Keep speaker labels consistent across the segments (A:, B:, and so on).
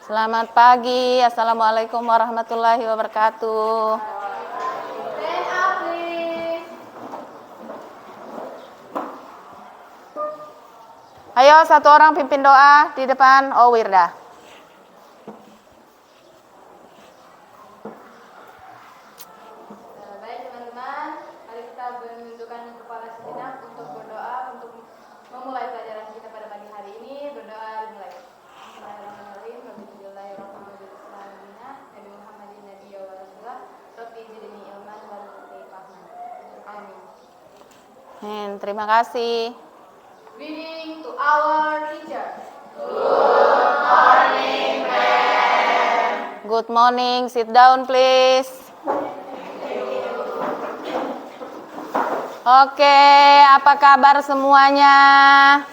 A: Selamat pagi. Assalamualaikum warahmatullahi wabarakatuh. Ayo satu orang pimpin doa di depan. Oh, Wirda.
B: Baik teman-teman, mari kita menundukkan kepala sejenak untuk berdoa untuk memulai pelajaran kita pada pagi hari ini. Berdoa dimulai. Bismillahirrahmanirrahim. Nabi Muhammadin Nabi wa Rasulullah. Rabbi zidni ilman warzuqni fahman. Amin.
A: Terima kasih.
B: Reading to our teacher.
A: Good morning. Sit down, please. Oke, apa kabar semuanya?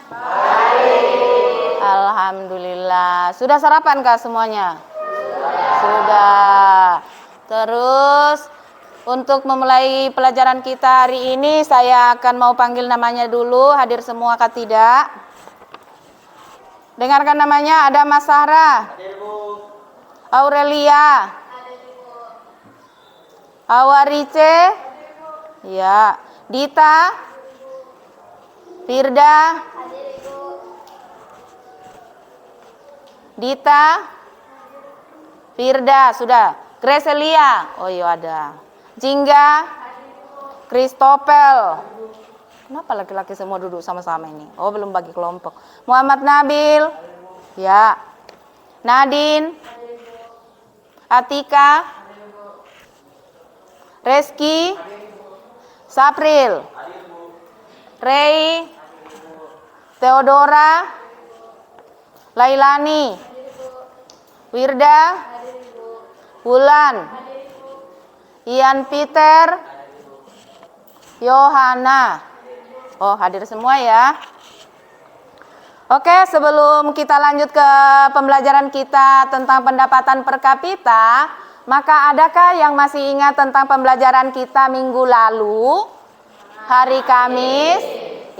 A: Baik. Alhamdulillah. Sudah sarapan kah semuanya? Sudah. Terus untuk memulai pelajaran kita hari ini, saya akan mau panggil namanya dulu. Hadir semua kah tidak? Dengarkan namanya, ada Mas Sahra.
C: Hadir, Bu.
A: Aurelia. Awarice. Ya. Dita. Firda. Dita. Firda, sudah. Greselia. Oh iya ada. Jingga. Kristopel. Kenapa laki-laki semua duduk sama-sama ini? Oh, belum bagi kelompok. Muhammad Nabil. Ya. Nadine. Atika. Reski. Sapril. Rey. Theodora. Lailani. Wirda. Wulan. Ian Peter. Yohana. Oh, hadir semua ya. Oke, sebelum kita lanjut ke pembelajaran kita tentang pendapatan per kapita, maka adakah yang masih ingat tentang pembelajaran kita minggu lalu? Hari Kamis.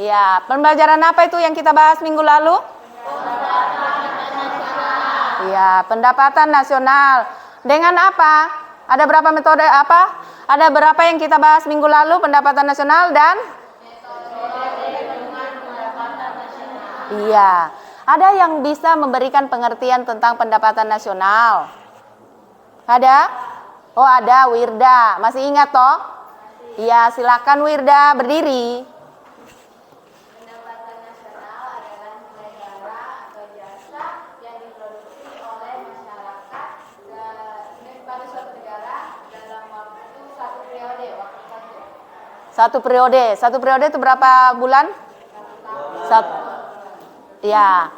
A: Ya, pembelajaran apa itu yang kita bahas minggu lalu? Ya, pendapatan nasional. Dengan apa? Ada berapa metode apa? Ada berapa yang kita bahas minggu lalu pendapatan nasional dan? Iya. Ada yang bisa memberikan pengertian tentang pendapatan nasional? Ada? Oh, ada Wirda. Masih ingat toh? Iya, silakan Wirda berdiri.
B: Pendapatan nasional adalah nilai barang atau jasa yang diproduksi oleh masyarakat pada suatu negara dalam waktu satu periode.
A: Satu periode itu berapa bulan?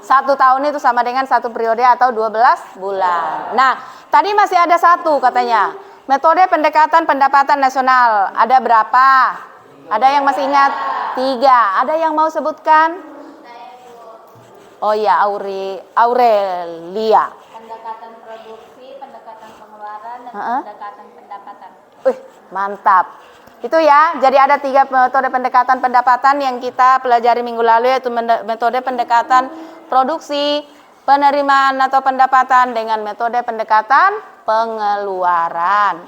A: Satu tahun itu sama dengan satu periode atau 12 bulan. Nah, tadi masih ada satu katanya. Metode pendekatan pendapatan nasional. Ada berapa? Ada yang masih ingat? 3. Ada yang mau sebutkan? Oh iya, Aurelia.
B: Pendekatan produksi, pendekatan pengeluaran, dan pendekatan pendapatan.
A: Mantap. Itu ya, jadi ada 3 metode pendekatan pendapatan yang kita pelajari minggu lalu, yaitu metode pendekatan produksi, penerimaan atau pendapatan, dengan metode pendekatan pengeluaran.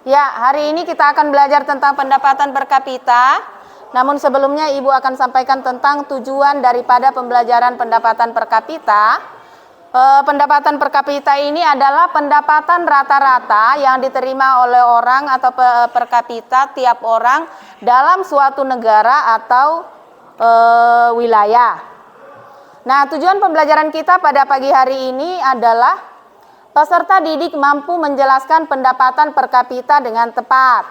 A: Ya, hari ini kita akan belajar tentang pendapatan per kapita. Namun sebelumnya Ibu akan sampaikan tentang tujuan daripada pembelajaran pendapatan per kapita. Pendapatan per kapita ini adalah pendapatan rata-rata yang diterima oleh orang atau per kapita tiap orang dalam suatu negara atau wilayah. Nah, tujuan pembelajaran kita pada pagi hari ini adalah peserta didik mampu menjelaskan pendapatan per kapita dengan tepat.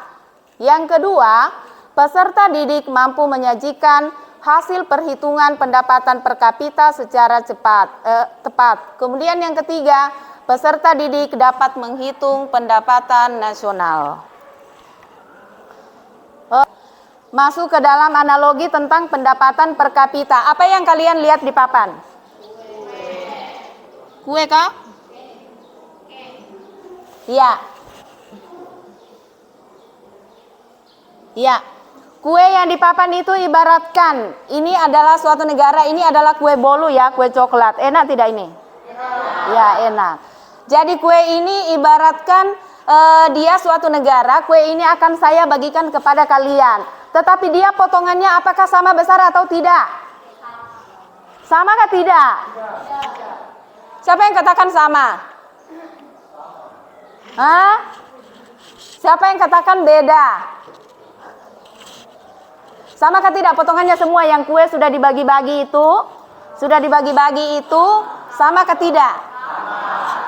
A: Yang kedua, peserta didik mampu menyajikan hasil perhitungan pendapatan per kapita secara tepat. Kemudian yang ketiga, peserta didik dapat menghitung pendapatan nasional. Masuk ke dalam analogi tentang pendapatan per kapita. Apa yang kalian lihat di papan? Kue kah? Iya. Iya. Kue yang di papan itu ibaratkan ini adalah suatu negara, ini adalah kue bolu ya, kue coklat. Enak tidak ini? Ya, enak. Jadi kue ini ibaratkan dia suatu negara, kue ini akan saya bagikan kepada kalian. Tetapi dia potongannya apakah sama besar atau tidak? Sama kah tidak? Siapa yang katakan sama? Hah? Siapa yang katakan beda? Sama kah tidak potongannya semua yang kue sudah dibagi-bagi itu? Sudah dibagi-bagi itu sama kah tidak?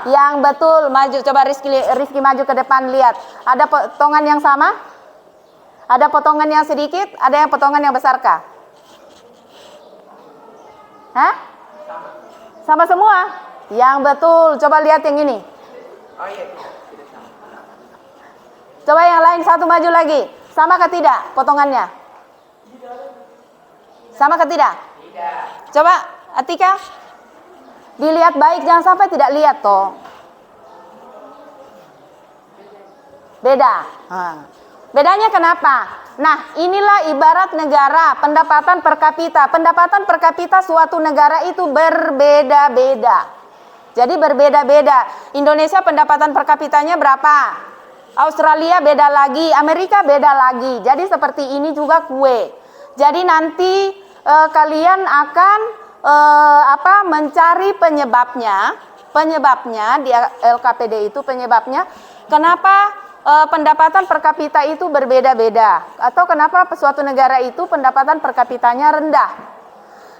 A: Yang betul, maju coba Rizky maju ke depan lihat. Ada potongan yang sama? Ada potongan yang sedikit? Ada yang potongan yang besar kah? Hah? Sama semua? Yang betul, coba lihat yang ini. Coba yang lain satu maju lagi. Sama kah tidak potongannya? Sama kah tidak? Coba Atika dilihat baik, jangan sampai tidak lihat toh. Beda. Bedanya kenapa? Nah, inilah ibarat negara, pendapatan per kapita. Pendapatan per kapita suatu negara itu berbeda-beda. Jadi berbeda-beda. Indonesia pendapatan per kapitanya berapa? Australia beda lagi, Amerika beda lagi. Jadi seperti ini juga kue. Jadi nanti kalian akan mencari penyebabnya di LKPD itu penyebabnya kenapa pendapatan per kapita itu berbeda-beda atau kenapa suatu negara itu pendapatan per kapitanya rendah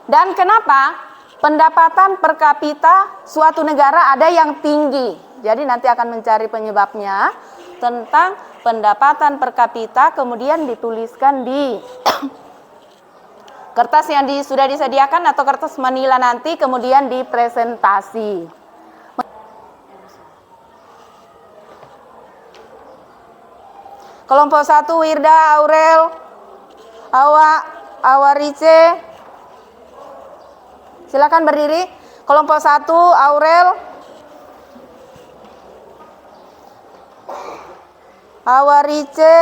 A: dan kenapa pendapatan per kapita suatu negara ada yang tinggi. Jadi nanti akan mencari penyebabnya tentang pendapatan per kapita, kemudian dituliskan di kertas yang sudah disediakan atau kertas manila nanti, kemudian dipresentasi. Kelompok 1 Wirda, Aurel, Awarice. Silakan berdiri. Kelompok 1 Aurel, Awarice,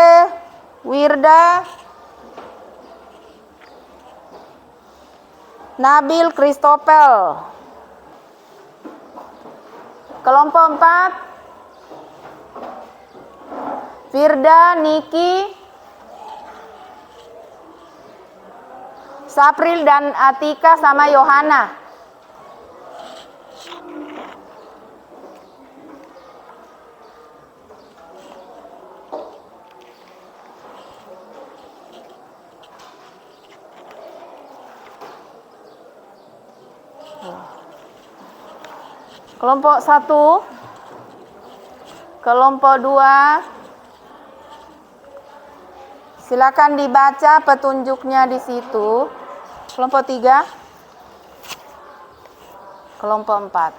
A: Wirda, Nabil, Kristopel. Kelompok 4 Firda, Niki, Sapril dan Atika sama Yohana. Kelompok 1, kelompok 2. Silakan dibaca petunjuknya di situ. Kelompok 3, kelompok 4.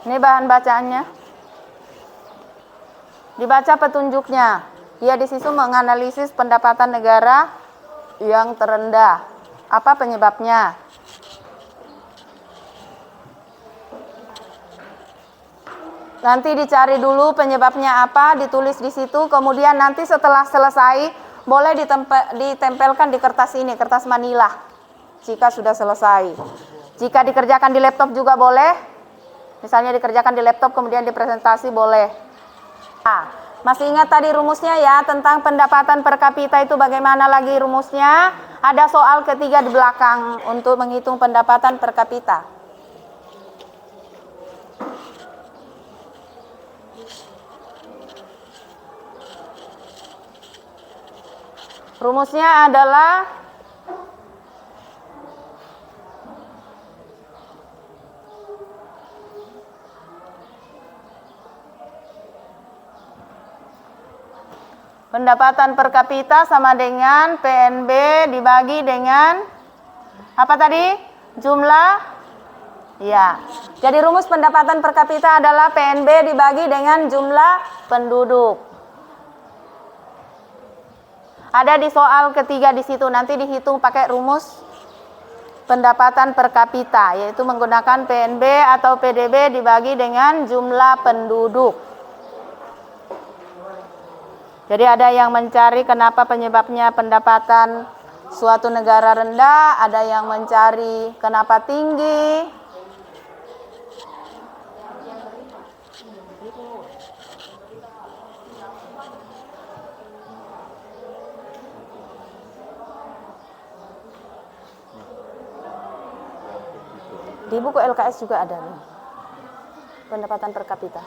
A: Ini bahan bacaannya. Dibaca petunjuknya. Dia di situ menganalisis pendapatan negara yang terendah. Apa penyebabnya? Nanti dicari dulu penyebabnya apa, ditulis di situ. Kemudian nanti setelah selesai boleh ditempelkan di kertas ini, kertas manila. Jika sudah selesai. Jika dikerjakan di laptop juga boleh. Misalnya dikerjakan di laptop kemudian dipresentasi boleh. Nah, masih ingat tadi rumusnya ya tentang pendapatan per kapita itu bagaimana lagi rumusnya? Ada soal ketiga di belakang untuk menghitung pendapatan per kapita. Rumusnya adalah pendapatan per kapita sama dengan PNB dibagi dengan apa tadi? Jumlah? Ya. Jadi rumus pendapatan per kapita adalah PNB dibagi dengan jumlah penduduk. Ada di soal ketiga di situ, nanti dihitung pakai rumus pendapatan per kapita, yaitu menggunakan PNB atau PDB dibagi dengan jumlah penduduk. Jadi ada yang mencari kenapa penyebabnya pendapatan suatu negara rendah, ada yang mencari kenapa tinggi. Di buku LKS juga ada nih, pendapatan per kapita.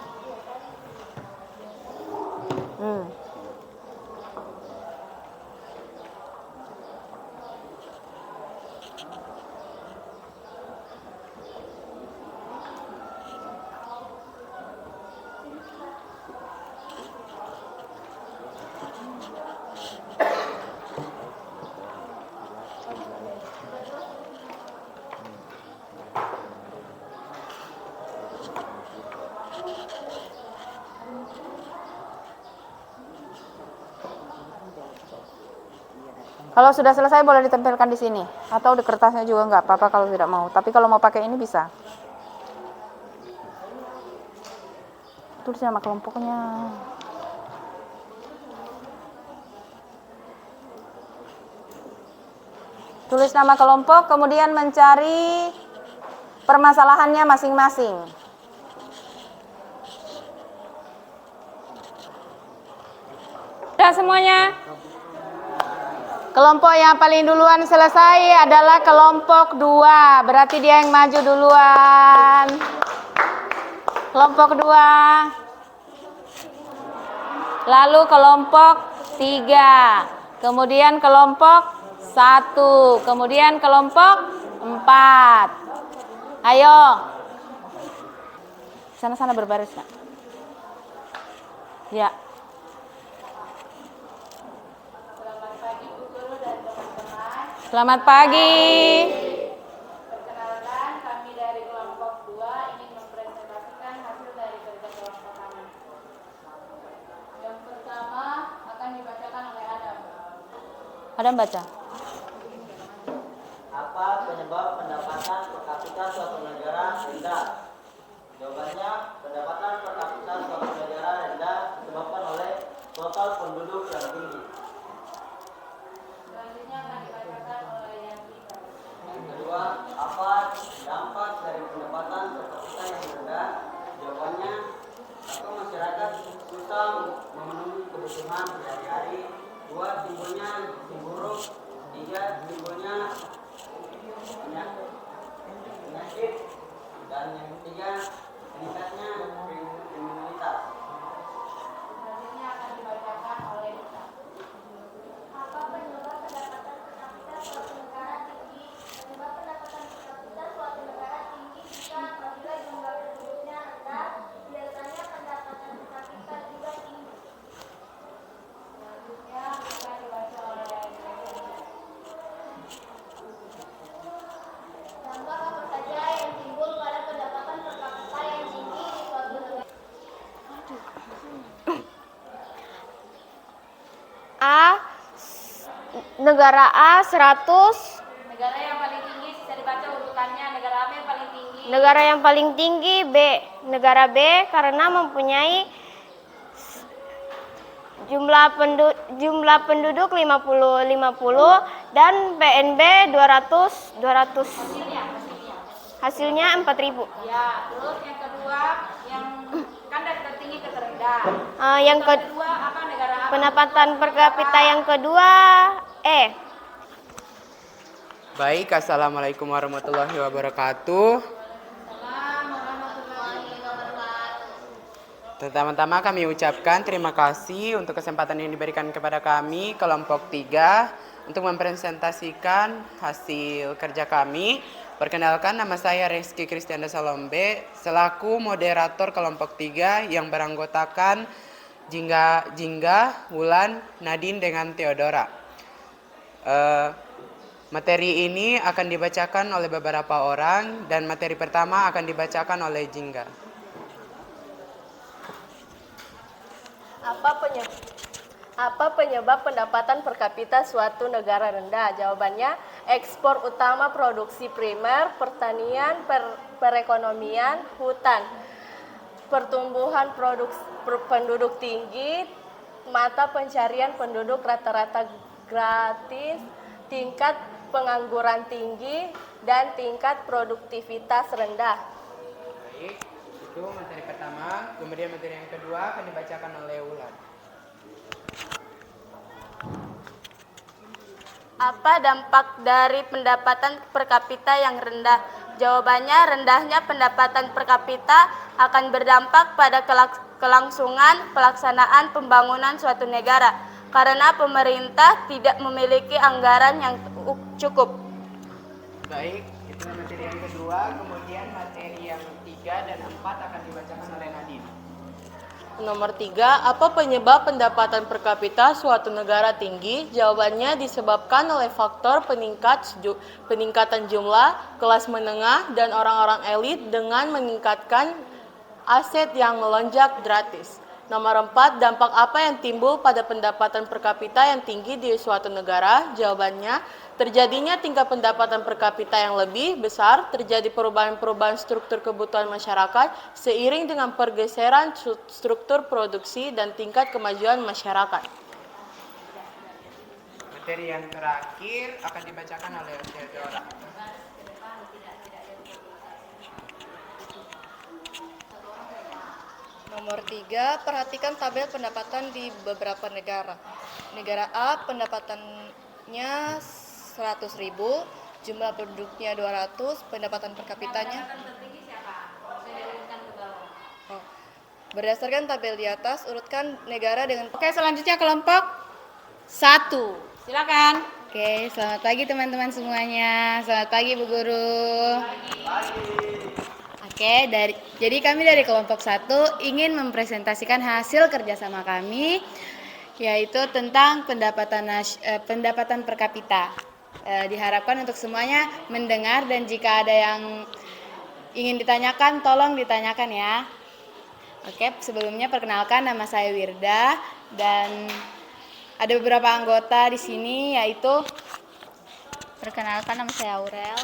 A: Kalau sudah selesai boleh ditempelkan di sini atau di kertasnya juga nggak apa-apa kalau tidak mau. Tapi kalau mau pakai ini bisa. Tulis nama kelompoknya. Tulis nama kelompok, kemudian mencari permasalahannya masing-masing. Sudah semuanya? Kelompok yang paling duluan selesai adalah kelompok 2. Berarti dia yang maju duluan. Kelompok 2. Lalu kelompok 3. Kemudian kelompok 1. Kemudian kelompok 4. Ayo. Sana-sana berbaris, Kak. Ya. Selamat pagi.
B: Perkenalkan, kami dari kelompok 2 ingin mempresentasikan hasil dari kerja kelompok kami. Yang pertama akan dibacakan oleh Adam.
A: Adam baca.
C: Apa penyebab pendapatan per kapita suatu negara rendah? Jawabannya, pendapatan per kapita suatu negara rendah disebabkan oleh total penduduk yang tinggi.
B: Selanjutnya akan dibacakan oleh Yanti.
C: Yang kedua, apa dampak dari pendapatan per kapita yang rendah? Jawabannya, satu, masyarakat susah memenuhi kebutuhan sehari-hari. 2, timbulnya gizi buruk. 3, timbulnya penyakit. Dan yang ketiga, meningkatnya kriminalitas.
B: Selanjutnya akan dibacakan oleh Dita.
D: Apa penyebab pendapatan per kapita suatu negara tinggi? Penyebab pendapatan per kapita suatu negara tinggi jika apabila jumlah penduduknya rendah, biasanya pendapatan per kapita juga tinggi.
B: Selanjutnya akan dibaca oleh Yanti.
D: Dampak apa saja yang timbul pada pendapatan per kapita yang tinggi di suatu negara? Negara A 100.
B: Negara yang paling tinggi bisa dibaca urutannya. Negara apa yang paling tinggi?
D: Negara yang paling tinggi B. Negara B karena mempunyai jumlah penduduk 50 dan PNB 200. Hasilnya 4.000.
B: Ya, terus yang kedua yang kan dari tertinggi ke terendah.
D: Yang
B: Kedua apa negara apa?
D: pendapatan per kapita yang kedua E.
E: Baik, assalamualaikum warahmatullahi wabarakatuh. Pertama-tama kami ucapkan terima kasih untuk kesempatan yang diberikan kepada kami kelompok 3 untuk mempresentasikan hasil kerja kami. Perkenalkan, nama saya Reski Kristianda Salombe selaku moderator kelompok 3 yang beranggotakan Jingga, Wulan, Nadine dengan Theodora. Materi ini akan dibacakan oleh beberapa orang dan materi pertama akan dibacakan oleh Jingga.
F: Apa penyebab pendapatan per kapita suatu negara rendah? Jawabannya, ekspor utama produksi primer, pertanian, perekonomian, hutan. Pertumbuhan penduduk tinggi, mata pencarian penduduk rata-rata gratis, tingkat pengangguran tinggi, dan tingkat produktivitas rendah.
E: Baik, itu materi pertama. Kemudian materi yang kedua akan dibacakan oleh Ulan.
B: Apa dampak dari pendapatan per kapita yang rendah? Jawabannya, rendahnya pendapatan per kapita akan berdampak pada kelangsungan pelaksanaan pembangunan suatu negara karena pemerintah tidak memiliki anggaran yang cukup.
E: Baik, itu materi yang kedua. Kemudian materi yang 3 dan 4 akan dibacakan oleh Nadine.
F: Nomor 3, apa penyebab pendapatan per kapita suatu negara tinggi? Jawabannya disebabkan oleh faktor peningkatan jumlah kelas menengah dan orang-orang elit dengan meningkatkan aset yang melonjak gratis. Nomor 4, dampak apa yang timbul pada pendapatan per kapita yang tinggi di suatu negara? Jawabannya, terjadinya tingkat pendapatan per kapita yang lebih besar, terjadi perubahan-perubahan struktur kebutuhan masyarakat seiring dengan pergeseran struktur produksi dan tingkat kemajuan masyarakat.
E: Materi yang terakhir akan dibacakan oleh Theodora.
F: Nomor 3, perhatikan tabel pendapatan di beberapa negara. Negara A pendapatannya 100.000, jumlah penduduknya 200, pendapatan per kapitanya. Berdasarkan tabel di atas, urutkan negara dengan.
A: Oke, selanjutnya kelompok 1. Silakan.
G: Oke, selamat pagi teman-teman semuanya. Selamat pagi Bu Guru. Oke, jadi kami dari kelompok 1 ingin mempresentasikan hasil kerjasama kami, yaitu tentang pendapatan per kapita. Diharapkan untuk semuanya mendengar dan jika ada yang ingin ditanyakan, tolong ditanyakan ya. Oke, sebelumnya perkenalkan nama saya Wirda dan ada beberapa anggota di sini yaitu
B: Perkenalkan, nama saya Aurel.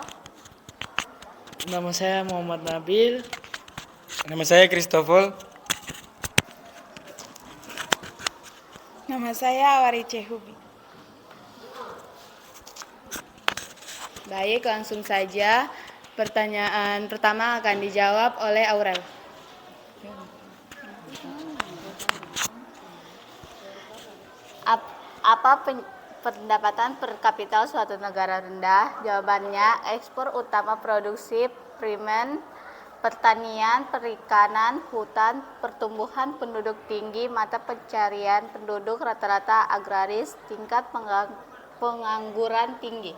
H: Nama saya Muhammad Nabil. Nama saya Christopher.
G: Nama saya Awari Cehubi. Baik, langsung saja. Pertanyaan pertama akan dijawab oleh Aurel.
B: Apa pendapatan per kapita suatu negara rendah? Jawabannya, ekspor utama produksi primer, pertanian, perikanan, hutan, pertumbuhan penduduk tinggi, mata pencarian penduduk rata-rata agraris, tingkat pengangguran tinggi.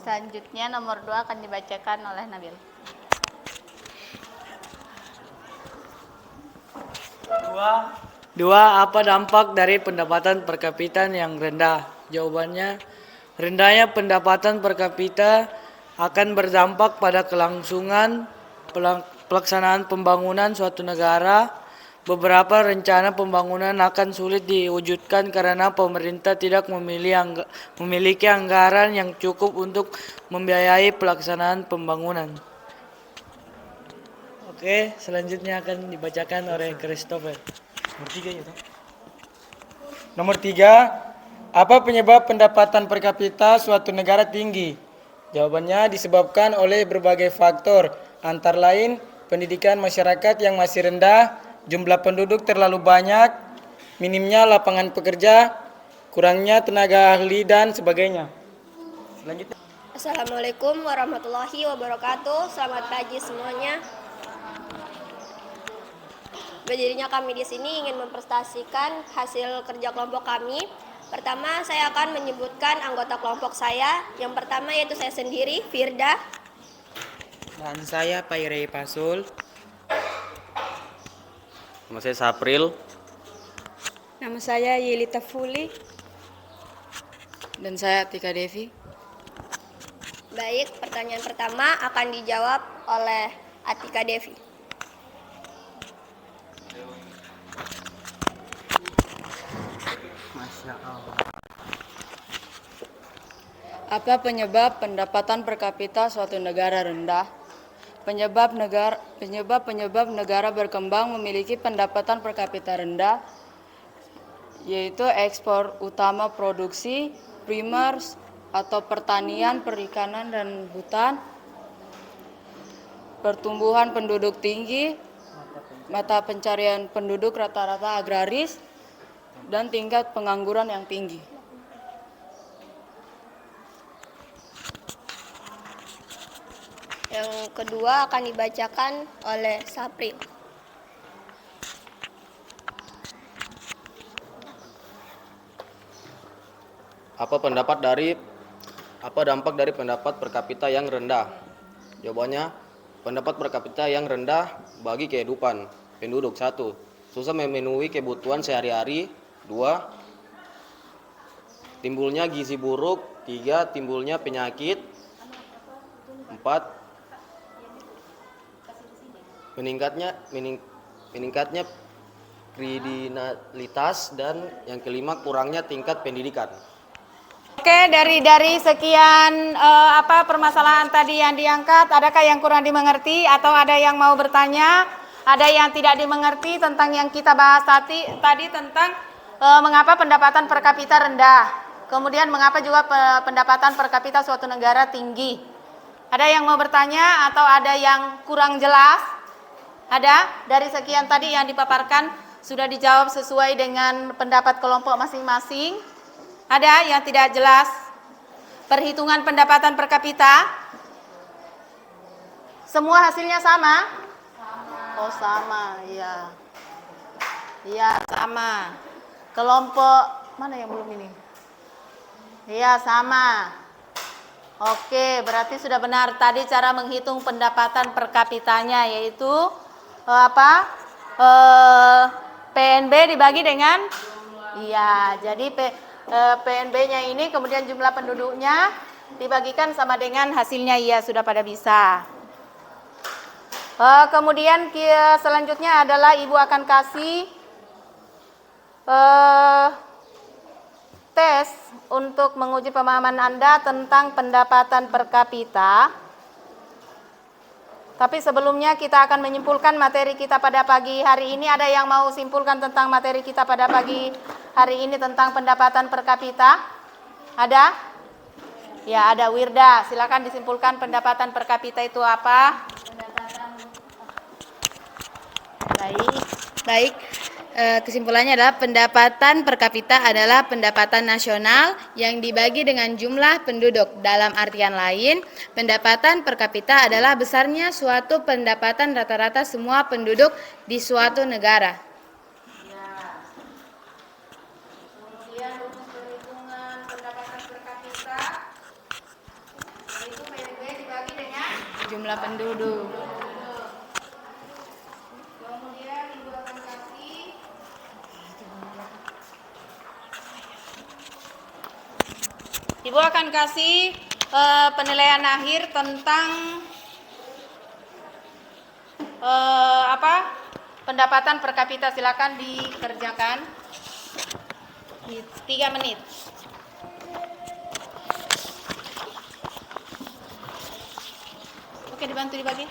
B: Selanjutnya nomor 2 akan dibacakan oleh Nabil.
H: Dua, apa dampak dari pendapatan per kapita yang rendah? Jawabannya, rendahnya pendapatan per kapita akan berdampak pada kelangsungan pelaksanaan pembangunan suatu negara. Beberapa rencana pembangunan akan sulit diwujudkan karena pemerintah tidak memiliki anggaran yang cukup untuk membiayai pelaksanaan pembangunan. Oke, selanjutnya akan dibacakan oleh Christopher.
I: Nomor 3, apa penyebab pendapatan per kapita suatu negara tinggi? Jawabannya disebabkan oleh berbagai faktor, antara lain pendidikan masyarakat yang masih rendah, jumlah penduduk terlalu banyak, minimnya lapangan pekerja, kurangnya tenaga ahli, dan sebagainya. Selanjutnya.
D: Assalamualaikum warahmatullahi wabarakatuh. Selamat pagi semuanya. Berdirinya kami di sini ingin mempresentasikan hasil kerja kelompok kami. Pertama, saya akan menyebutkan anggota kelompok saya. Yang pertama yaitu saya sendiri, Firda.
E: Dan saya Pairei Pasul.
C: Nama saya Sapril.
G: Nama saya Yelita Fuli.
E: Dan saya Tika Devi.
D: Baik, pertanyaan pertama akan dijawab oleh Atika Devi.
G: Apa penyebab pendapatan per kapita suatu negara rendah? Penyebab negara berkembang memiliki pendapatan per kapita rendah, yaitu ekspor utama produksi primer atau pertanian, perikanan, dan hutan, pertumbuhan penduduk tinggi, mata pencarian penduduk rata-rata agraris, dan tingkat pengangguran yang tinggi.
D: Yang kedua akan dibacakan oleh Sapri.
J: Apa dampak dari pendapat per kapita yang rendah? Jawabannya, pendapat per kapita yang rendah bagi kehidupan penduduk. 1. Susah memenuhi kebutuhan sehari-hari. 2. Timbulnya gizi buruk. 3. Timbulnya penyakit. 4. Meningkatnya kriminalitas. Dan yang kelima, kurangnya tingkat pendidikan.
A: Oke, dari sekian permasalahan tadi yang diangkat, adakah yang kurang dimengerti atau ada yang mau bertanya? Ada yang tidak dimengerti tentang yang kita bahas tadi tentang mengapa pendapatan per kapita rendah, kemudian mengapa juga pendapatan per kapita suatu negara tinggi. Ada yang mau bertanya atau ada yang kurang jelas? Ada? Dari sekian tadi yang dipaparkan sudah dijawab sesuai dengan pendapat kelompok masing-masing? Ada yang tidak jelas? Perhitungan pendapatan per kapita? Semua hasilnya sama? Oh sama, iya. Iya sama. Kelompok mana yang belum ini? Iya sama. Oke, berarti sudah benar tadi cara menghitung pendapatan per kapitanya, yaitu PNB dibagi dengan, iya, jadi PNB-nya ini kemudian jumlah penduduknya dibagikan sama dengan hasilnya, iya sudah pada bisa. Kemudian selanjutnya adalah Ibu akan kasih tes untuk menguji pemahaman Anda tentang pendapatan per kapita. Tapi sebelumnya kita akan menyimpulkan materi kita pada pagi hari ini. Ada yang mau simpulkan tentang materi kita pada pagi hari ini tentang pendapatan per kapita? Ada? Ya, ada. Wirda, silakan disimpulkan pendapatan per kapita itu apa?
G: Baik. Kesimpulannya adalah pendapatan per kapita adalah pendapatan nasional yang dibagi dengan jumlah penduduk. Dalam artian lain, pendapatan per kapita adalah besarnya suatu pendapatan rata-rata semua penduduk di suatu negara.
A: Kemudian rumus perhitungan pendapatan per kapita itu PNB dibagi dengan
G: Jumlah penduduk.
A: Kemudian Ibu akan kasih penilaian akhir tentang pendapatan per kapita. Silakan dikerjakan di 3 menit. Oke, dibantu dibagi.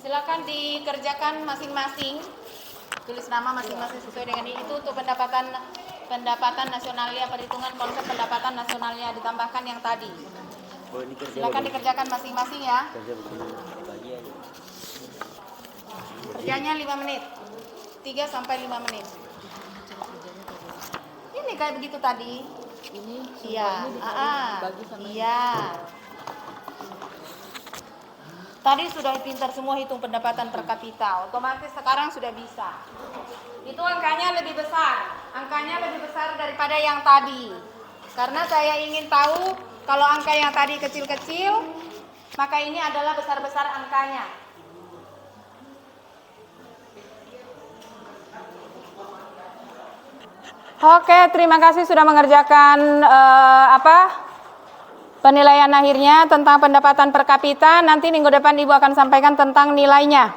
A: Silakan dikerjakan masing-masing. Tulis nama masing-masing sesuai dengan ini. Itu untuk pendapatan nasionalnya, perhitungan konsep pendapatan nasionalnya ditambahkan yang tadi. Silakan dikerjakan masing-masing ya. Kerjanya 5 menit. 3 sampai 5 menit. Ini kayak begitu tadi. Ini iya. Iya. Tadi sudah pintar semua hitung pendapatan per kapita, otomatis sekarang sudah bisa. Itu angkanya lebih besar daripada yang tadi. Karena saya ingin tahu kalau angka yang tadi kecil-kecil, maka ini adalah besar-besar angkanya. Oke, terima kasih sudah mengerjakan penilaian akhirnya tentang pendapatan per kapita. Nanti minggu depan Ibu akan sampaikan tentang nilainya.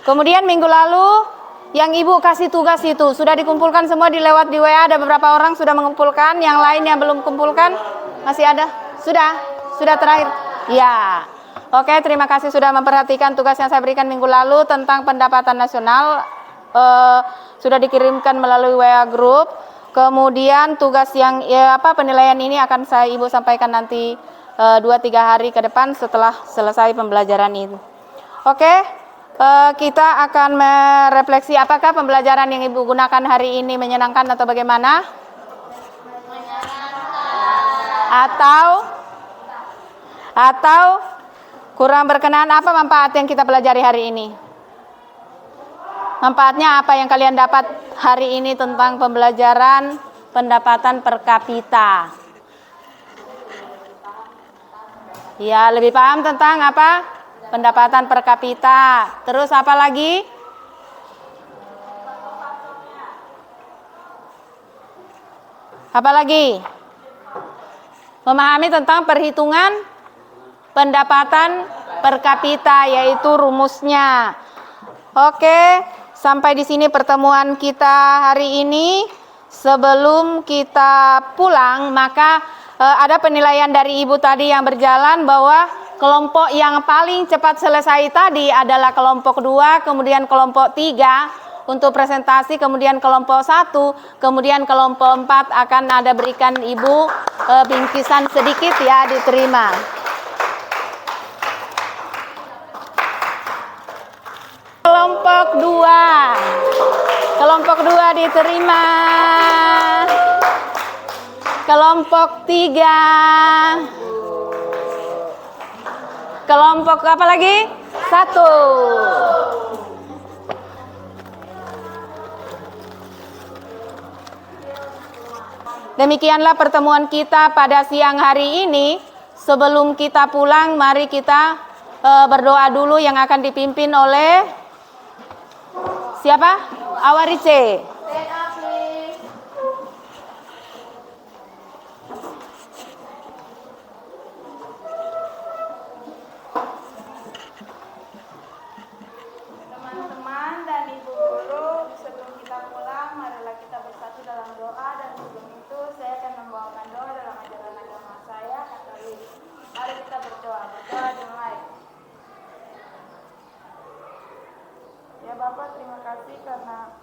A: Kemudian minggu lalu yang Ibu kasih tugas itu sudah dikumpulkan semua di WA. Ada beberapa orang sudah mengumpulkan, yang lain yang belum kumpulkan masih ada. Sudah terakhir. Ya. Oke, terima kasih sudah memperhatikan tugas yang saya berikan minggu lalu tentang pendapatan nasional. Sudah dikirimkan melalui WA group. Kemudian tugas yang penilaian ini akan Ibu sampaikan nanti 2-3 hari ke depan setelah selesai pembelajaran ini. Oke, kita akan merefleksi apakah pembelajaran yang Ibu gunakan hari ini menyenangkan atau bagaimana? Atau kurang berkenan. Apa manfaat yang kita pelajari hari ini? Manfaatnya apa yang kalian dapat hari ini tentang pembelajaran pendapatan per kapita? Ya, lebih paham tentang apa? Pendapatan per kapita. Terus apa lagi? Apa lagi? Memahami tentang perhitungan pendapatan per kapita, yaitu rumusnya. Oke, sampai di sini pertemuan kita hari ini. Sebelum kita pulang, maka ada penilaian dari Ibu tadi yang berjalan bahwa kelompok yang paling cepat selesai tadi adalah kelompok 2, kemudian kelompok 3 untuk presentasi, kemudian kelompok 1, kemudian kelompok 4 akan ada berikan Ibu bingkisan sedikit ya, diterima. Kelompok 2 diterima. Kelompok 3. Kelompok apa lagi? 1. Demikianlah pertemuan kita pada siang hari ini. Sebelum kita pulang, mari kita berdoa dulu yang akan dipimpin oleh siapa? Awarice. Teman-teman dan Ibu Guru, sebelum kita pulang, marilah kita bersatu dalam doa. Dan sebelum itu, saya akan membawakan doa dalam ajaran agama saya, Katolik. Mari kita berdoa dimulai. Ya Bapak, terima kasih karena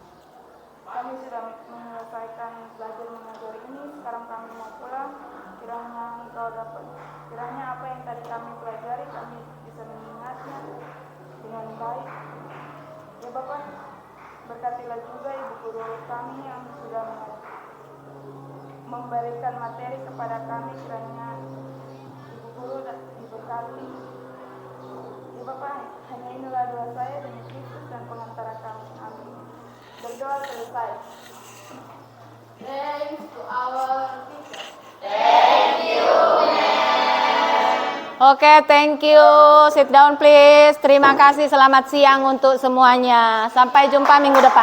A: kami sudah menyelesaikan belajar mengajar ini. Sekarang kami mau pulang. Kiranya apa yang tadi kami pelajari, kami bisa mengingatnya dengan baik. Ya Bapak, berkatilah juga Ibu Guru kami yang sudah memberikan materi kepada kami. Kiranya Ibu Guru diberkati. Ya Bapak, hanya inilah doa saya demi Kristus dan pengantara kami. Amin. Berdoa selesai. Thanks to our teacher. Thank you, Oke, thank you. Sit down please. Terima kasih. Selamat siang untuk semuanya. Sampai jumpa minggu depan.